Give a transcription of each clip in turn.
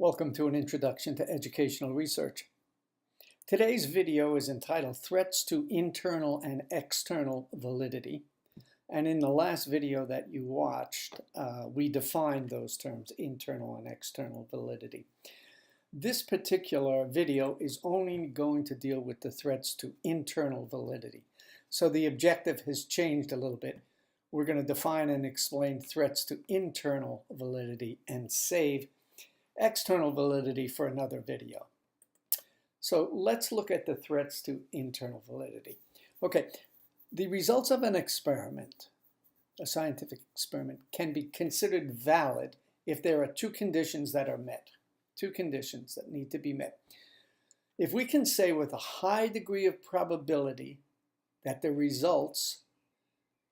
Welcome to an introduction to educational research. Today's video is entitled Threats to Internal and External Validity. And in the last video that you watched, we defined those terms, internal and external validity. This particular video is only going to deal with the threats to internal validity. So the objective has changed a little bit. We're going to define and explain threats to internal validity and save external validity for another video. So let's look at the threats to internal validity. Okay, the results of an experiment, a scientific experiment, can be considered valid if there are two conditions that are met, two conditions that need to be met. If we can say with a high degree of probability that the results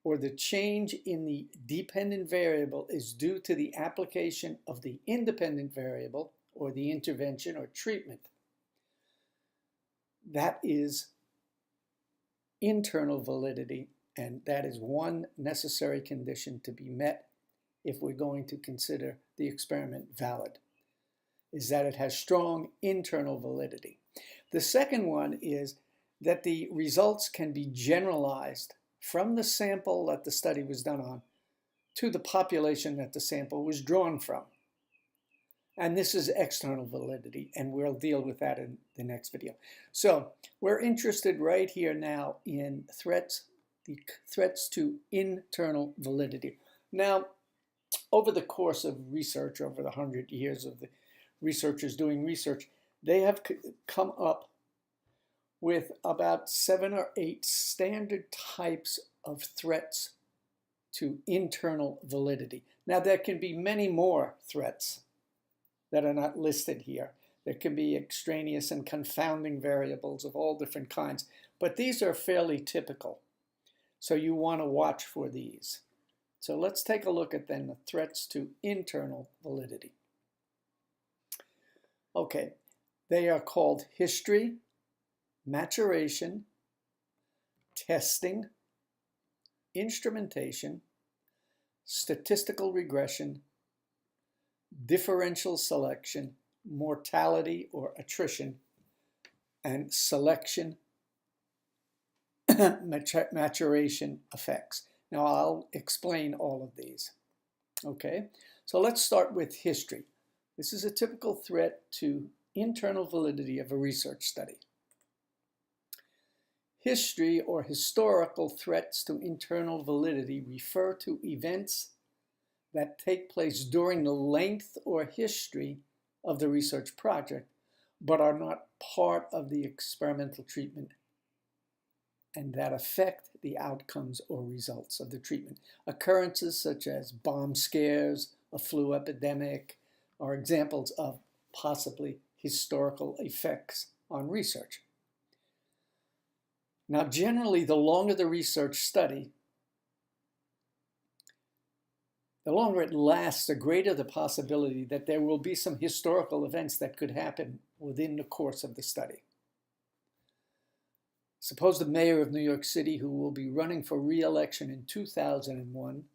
or the change in the dependent variable is due to the application of the independent variable or the intervention or treatment, that is internal validity, and that is one necessary condition to be met if we're going to consider the experiment valid, is that it has strong internal validity. The second one is that the results can be generalized from the sample that the study was done on to the population that the sample was drawn from. And this is external validity, and we'll deal with that in the next video. So we're interested right here now in the threats to internal validity. Now, over the course of research, over the 100 years of the researchers doing research, they have come up with about 7 or 8 standard types of threats to internal validity. Now, there can be many more threats that are not listed here. There can be extraneous and confounding variables of all different kinds, but these are fairly typical. So you want to watch for these. So let's take a look at then the threats to internal validity. Okay, they are called history, maturation, testing, instrumentation, statistical regression, differential selection, mortality or attrition, and selection maturation effects. Now I'll explain all of these. Okay, so let's start with history. This is a typical threat to internal validity of a research study. History or historical threats to internal validity refer to events that take place during the length or history of the research project, but are not part of the experimental treatment and that affect the outcomes or results of the treatment. Occurrences such as bomb scares, a flu epidemic, are examples of possibly historical effects on research. Now, generally, the longer the research study, the longer it lasts, the greater the possibility that there will be some historical events that could happen within the course of the study. Suppose the mayor of New York City, who will be running for re-election in 2001,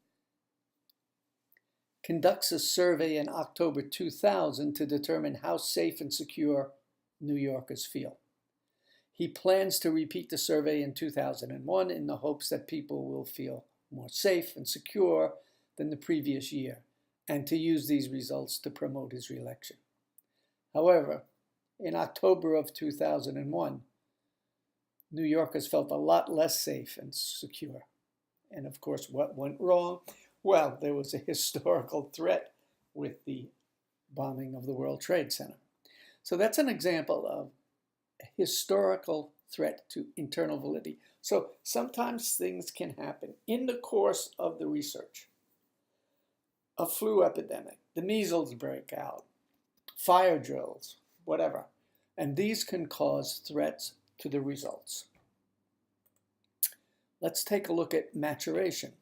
conducts a survey in October 2000 to determine how safe and secure New Yorkers feel. He plans to repeat the survey in 2001 in the hopes that people will feel more safe and secure than the previous year, and to use these results to promote his re-election. However, in October of 2001, New Yorkers felt a lot less safe and secure. And of course, what went wrong? Well, there was a historical threat with the bombing of the World Trade Center. So that's an example of a historical threat to internal validity. So sometimes things can happen in the course of the research. A flu epidemic, the measles breakout, fire drills, whatever. And these can cause threats to the results. Let's take a look at maturation.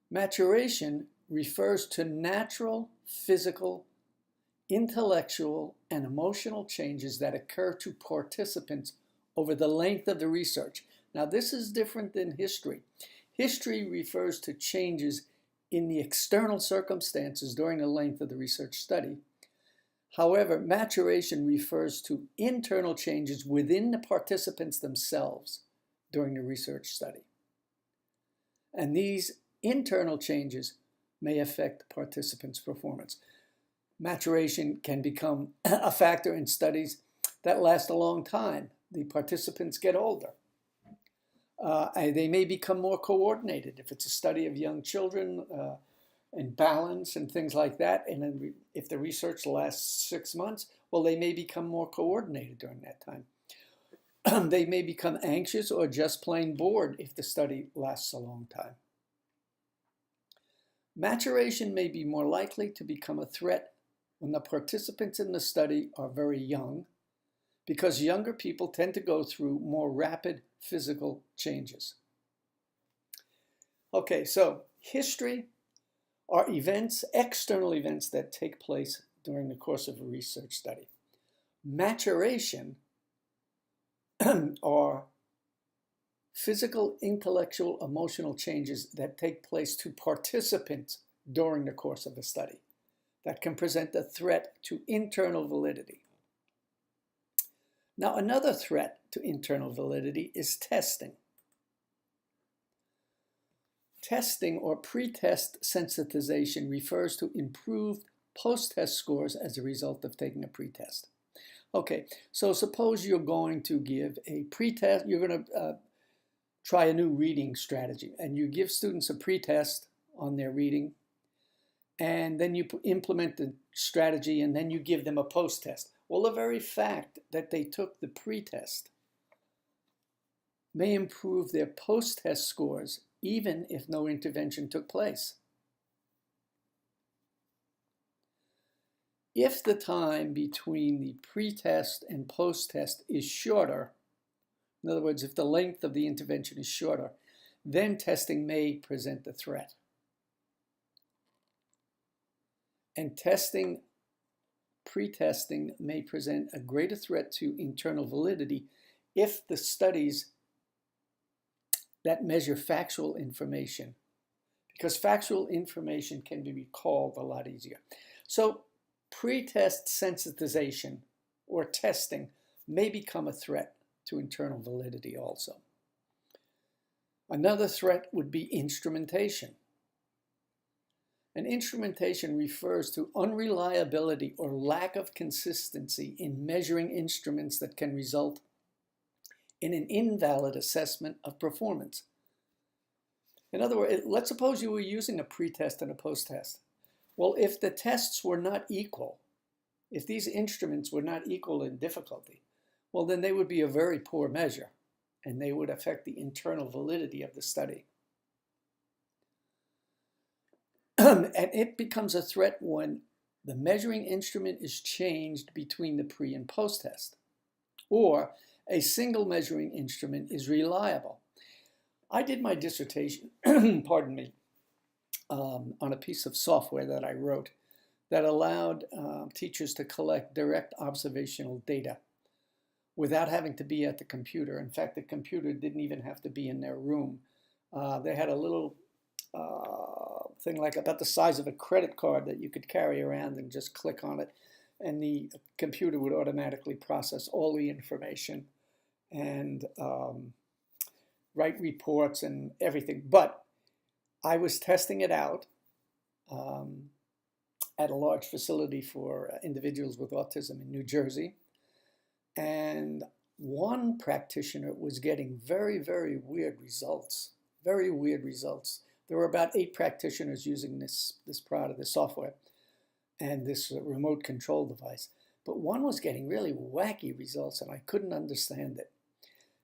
Maturation refers to natural, physical, intellectual, and emotional changes that occur to participants over the length of the research. Now, this is different than history. History refers to changes in the external circumstances during the length of the research study. However, maturation refers to internal changes within the participants themselves during the research study. And these internal changes may affect participants' performance. Maturation can become a factor in studies that last a long time. The participants get older. They may become more coordinated if it's a study of young children and balance and things like that. And then if the research lasts 6 months, well, they may become more coordinated during that time. They may become anxious or just plain bored if the study lasts a long time. Maturation may be more likely to become a threat when the participants in the study are very young, because younger people tend to go through more rapid physical changes. Okay, so history are events, external events that take place during the course of a research study. Maturation are physical, intellectual, emotional changes that take place to participants during the course of a study that can present a threat to internal validity. Now, another threat to internal validity is testing. Testing or pre-test sensitization refers to improved post-test scores as a result of taking a pre-test. Okay, so suppose you're going to give a pre-test, you're going to try a new reading strategy, and you give students a pre-test on their reading, and then you implement the strategy, and then you give them a post-test. Well, the very fact that they took the pre-test may improve their post-test scores even if no intervention took place. If the time between the pre-test and post-test is shorter, in other words, if the length of the intervention is shorter, then testing may present a threat. And pre-testing may present a greater threat to internal validity if the studies that measure factual information, because factual information can be recalled a lot easier. So pre-test sensitization or testing may become a threat to internal validity also. Another threat would be instrumentation. And instrumentation refers to unreliability or lack of consistency in measuring instruments that can result in an invalid assessment of performance. In other words, let's suppose you were using a pre-test and a post-test. Well, if the tests were not equal, if these instruments were not equal in difficulty, well, then they would be a very poor measure, and they would affect the internal validity of the study. And it becomes a threat when the measuring instrument is changed between the pre and post-test, or a single measuring instrument is reliable. I did my dissertation, pardon me, on a piece of software that I wrote that allowed teachers to collect direct observational data without having to be at the computer. In fact, the computer didn't even have to be in their room. They had a little thing like about the size of a credit card that you could carry around and just click on it, and the computer would automatically process all the information and write reports and everything. But I was testing it out at a large facility for individuals with autism in New Jersey. And one practitioner was getting very, very weird results, very weird results. There were about 8 practitioners using this product, this software, and this remote control device. But one was getting really wacky results, and I couldn't understand it.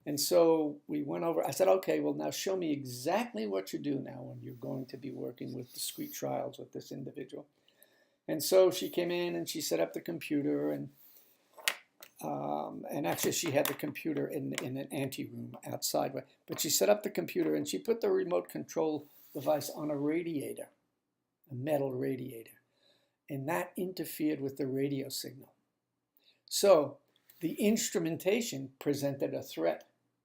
And so we went over, I said, okay, well, now show me exactly what you do now when you're going to be working with discrete trials with this individual. And so she came in and she set up the computer, and actually she had the computer in an anteroom outside. But she set up the computer and she put the remote control device on a radiator, a metal radiator. And that interfered with the radio signal. So the instrumentation presented a threat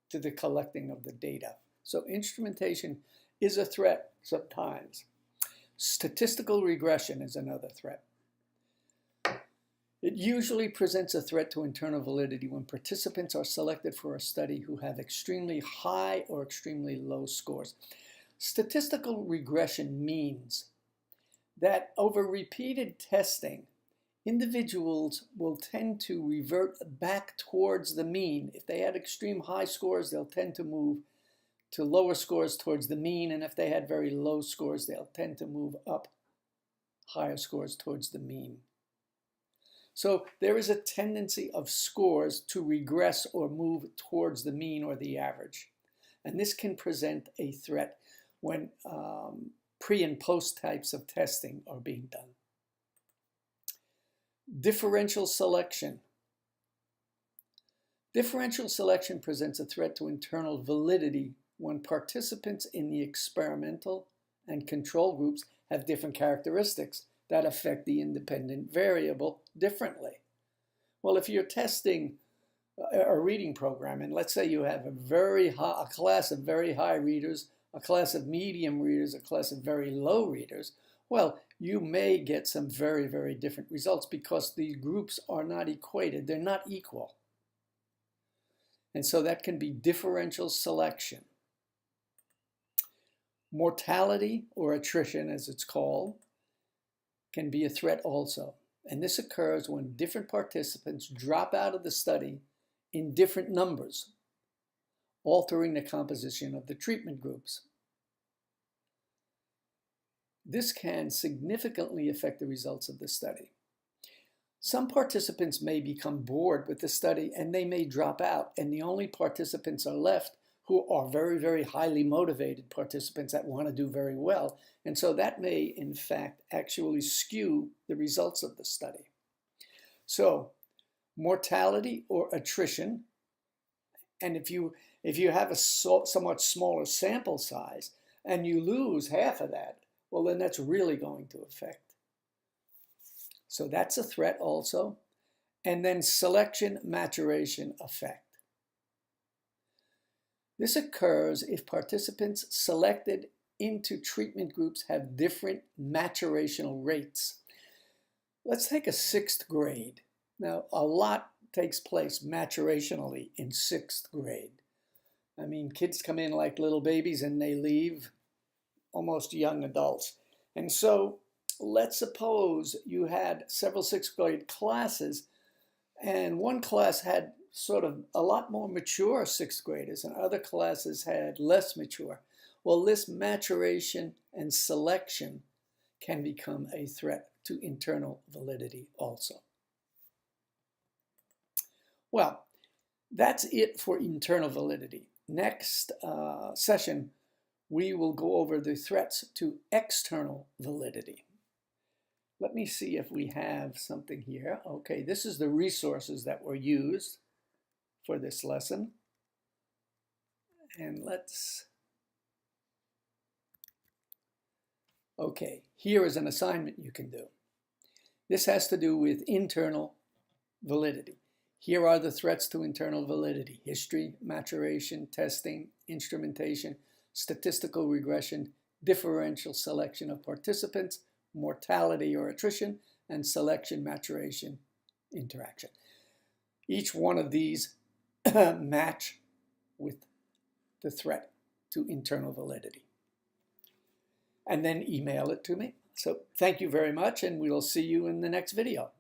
to the collecting of the data. So instrumentation is a threat sometimes. Statistical regression is another threat. It usually presents a threat to internal validity when participants are selected for a study who have extremely high or extremely low scores. Statistical regression means that over repeated testing, individuals will tend to revert back towards the mean. If they had extreme high scores, they'll tend to move to lower scores towards the mean, and if they had very low scores, they'll tend to move up higher scores towards the mean. So there is a tendency of scores to regress or move towards the mean or the average. And this can present a threat when pre and post types of testing are being done. Differential selection. Differential selection presents a threat to internal validity when participants in the experimental and control groups have different characteristics that affect the independent variable differently. Well, if you're testing a reading program, and let's say you have a class of very high readers, a class of medium readers, a class of very low readers, well, you may get some very, very different results because these groups are not equated. They're not equal. And so that can be differential selection. Mortality, or attrition as it's called, can be a threat also. And this occurs when different participants drop out of the study in different numbers, altering the composition of the treatment groups. This can significantly affect the results of the study. Some participants may become bored with the study and they may drop out, and the only participants are left who are very, very highly motivated participants that want to do very well. And so that may, in fact, actually skew the results of the study. So mortality or attrition, and if you have a somewhat smaller sample size and you lose half of that, well, then that's really going to affect. So that's a threat also. And then selection maturation effect. This occurs if participants selected into treatment groups have different maturational rates. Let's take a 6th grade. Now, a lot takes place maturationally in 6th grade. I mean, kids come in like little babies and they leave almost young adults. And so let's suppose you had several 6th grade classes, and one class had sort of a lot more mature 6th graders and other classes had less mature. Well, this maturation and selection can become a threat to internal validity also. Well, that's it for internal validity. Next session, we will go over the threats to external validity. Let me see if we have something here. Okay, this is the resources that were used for this lesson. And okay, here is an assignment you can do. This has to do with internal validity. Here are the threats to internal validity: history, maturation, testing, instrumentation, statistical regression, differential selection of participants, mortality or attrition, and selection, maturation, interaction. Each one of these match with the threat to internal validity. And then email it to me. So thank you very much, and we'll see you in the next video.